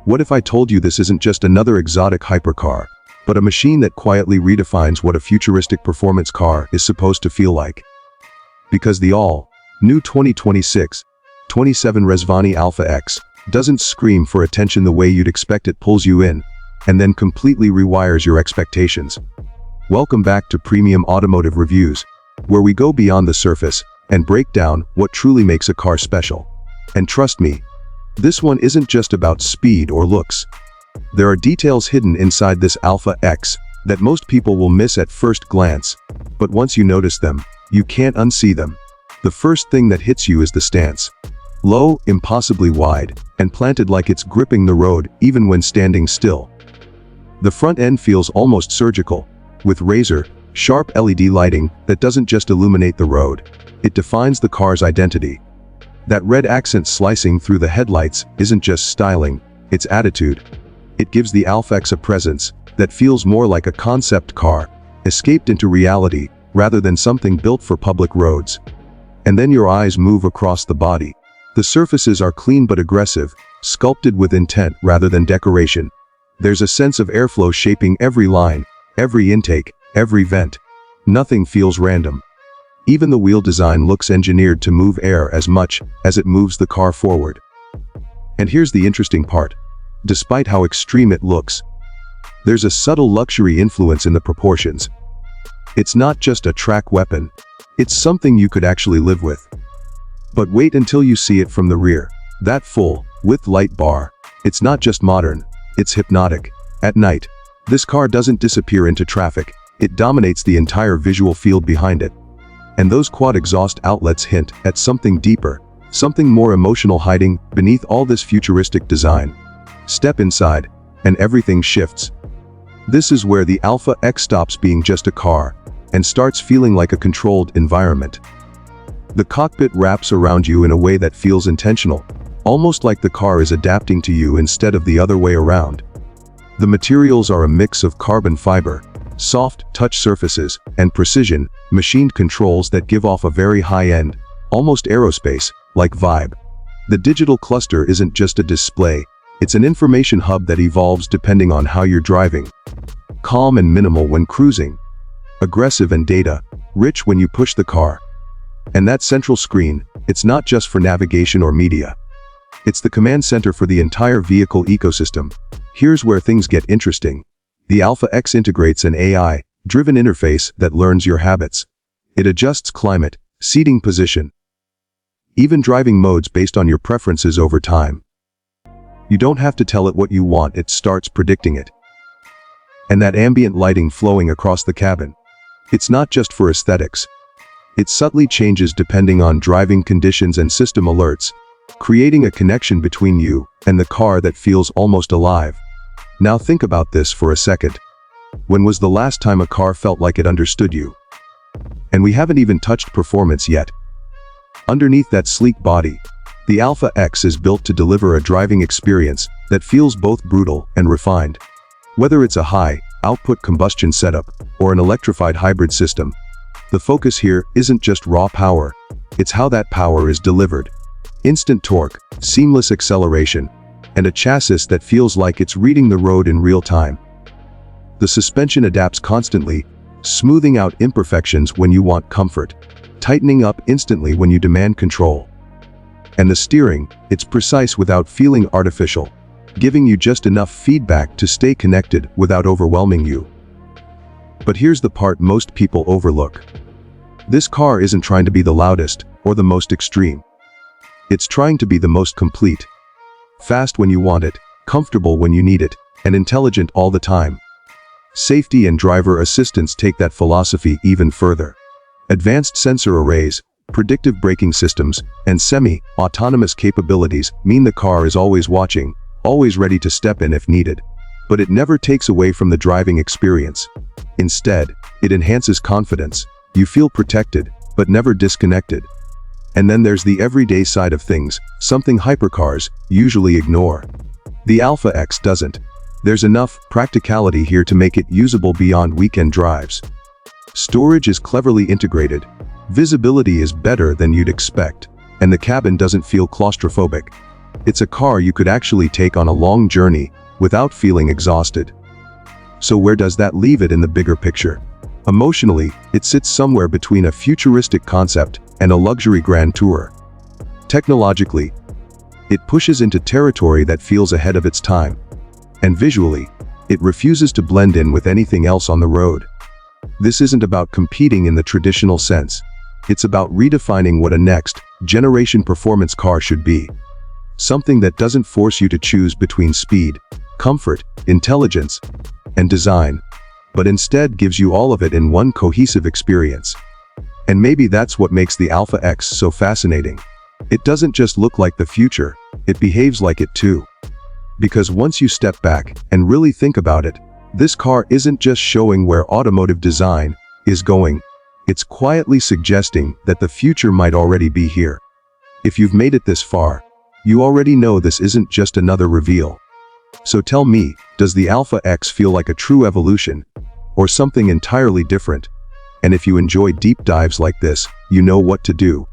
What if I told you this isn't just another exotic hypercar, but a machine that quietly redefines what a futuristic performance car is supposed to feel like? Because the all-new 2026 27 Rezvani Alpha X doesn't scream for attention the way you'd expect. It pulls you in, and then completely rewires your expectations. Welcome back to Premium Automotive Reviews, where we go beyond the surface and break down what truly makes a car special. And trust me, this one isn't just about speed or looks. There are details hidden inside this Alpha X that most people will miss at first glance, but once you notice them, you can't unsee them. The first thing that hits you is the stance. Low, impossibly wide, and planted like it's gripping the road even when standing still. The front end feels almost surgical, with razor-sharp LED lighting that doesn't just illuminate the road, it defines the car's identity. That red accent slicing through the headlights isn't just styling, it's attitude. It gives the Alpha X a presence that feels more like a concept car, escaped into reality, rather than something built for public roads. And then your eyes move across the body. The surfaces are clean but aggressive, sculpted with intent rather than decoration. There's a sense of airflow shaping every line, every intake, every vent. Nothing feels random. Even the wheel design looks engineered to move air as much as it moves the car forward. And here's the interesting part. Despite how extreme it looks, there's a subtle luxury influence in the proportions. It's not just a track weapon, it's something you could actually live with. But wait until you see it from the rear. That full-width light bar, it's not just modern, it's hypnotic. At night, this car doesn't disappear into traffic, it dominates the entire visual field behind it. And those quad exhaust outlets hint at something deeper, something more emotional hiding beneath all this futuristic design. Step inside, and everything shifts. This is where the Alpha X stops being just a car, and starts feeling like a controlled environment. The cockpit wraps around you in a way that feels intentional, almost like the car is adapting to you instead of the other way around. The materials are a mix of carbon fiber, soft touch surfaces, and precision, machined controls that give off a very high-end, almost aerospace-like vibe. The digital cluster isn't just a display, it's an information hub that evolves depending on how you're driving. Calm and minimal when cruising. Aggressive and data-rich when you push the car. And that central screen, it's not just for navigation or media. It's the command center for the entire vehicle ecosystem. Here's where things get interesting. The Alpha X integrates an AI-driven interface that learns your habits. It adjusts climate, seating position, even driving modes based on your preferences over time. You don't have to tell it what you want, it starts predicting it. And that ambient lighting flowing across the cabin. It's not just for aesthetics. It subtly changes depending on driving conditions and system alerts, creating a connection between you and the car that feels almost alive. Now think about this for a second. When was the last time a car felt like it understood you? And we haven't even touched performance yet. Underneath that sleek body, the Alpha X is built to deliver a driving experience that feels both brutal and refined. Whether it's a high-output combustion setup or an electrified hybrid system, the focus here isn't just raw power, it's how that power is delivered. Instant torque, seamless acceleration, and a chassis that feels like it's reading the road in real time. The suspension adapts constantly, smoothing out imperfections when you want comfort, tightening up instantly when you demand control. And the steering, it's precise without feeling artificial, giving you just enough feedback to stay connected without overwhelming you. But here's the part most people overlook. This car isn't trying to be the loudest or the most extreme. It's trying to be the most complete. Fast when you want it, comfortable when you need it, and intelligent all the time. Safety and driver assistance take that philosophy even further. Advanced sensor arrays, predictive braking systems, and semi-autonomous capabilities mean the car is always watching, always ready to step in if needed. But it never takes away from the driving experience. Instead, it enhances confidence. You feel protected, but never disconnected. And then there's the everyday side of things, something hypercars usually ignore. The Alpha X doesn't. There's enough practicality here to make it usable beyond weekend drives. Storage is cleverly integrated, visibility is better than you'd expect, and the cabin doesn't feel claustrophobic. It's a car you could actually take on a long journey without feeling exhausted. So where does that leave it in the bigger picture? Emotionally, it sits somewhere between a futuristic concept and a luxury grand tour. Technologically, it pushes into territory that feels ahead of its time. And visually, it refuses to blend in with anything else on the road. This isn't about competing in the traditional sense. It's about redefining what a next-generation performance car should be. Something that doesn't force you to choose between speed, comfort, intelligence, and design, but instead gives you all of it in one cohesive experience. And maybe that's what makes the Alpha X so fascinating. It doesn't just look like the future, it behaves like it too. Because once you step back and really think about it, this car isn't just showing where automotive design is going, it's quietly suggesting that the future might already be here. If you've made it this far, you already know this isn't just another reveal. So tell me, does the Alpha X feel like a true evolution, or something entirely different? And if you enjoy deep dives like this, you know what to do.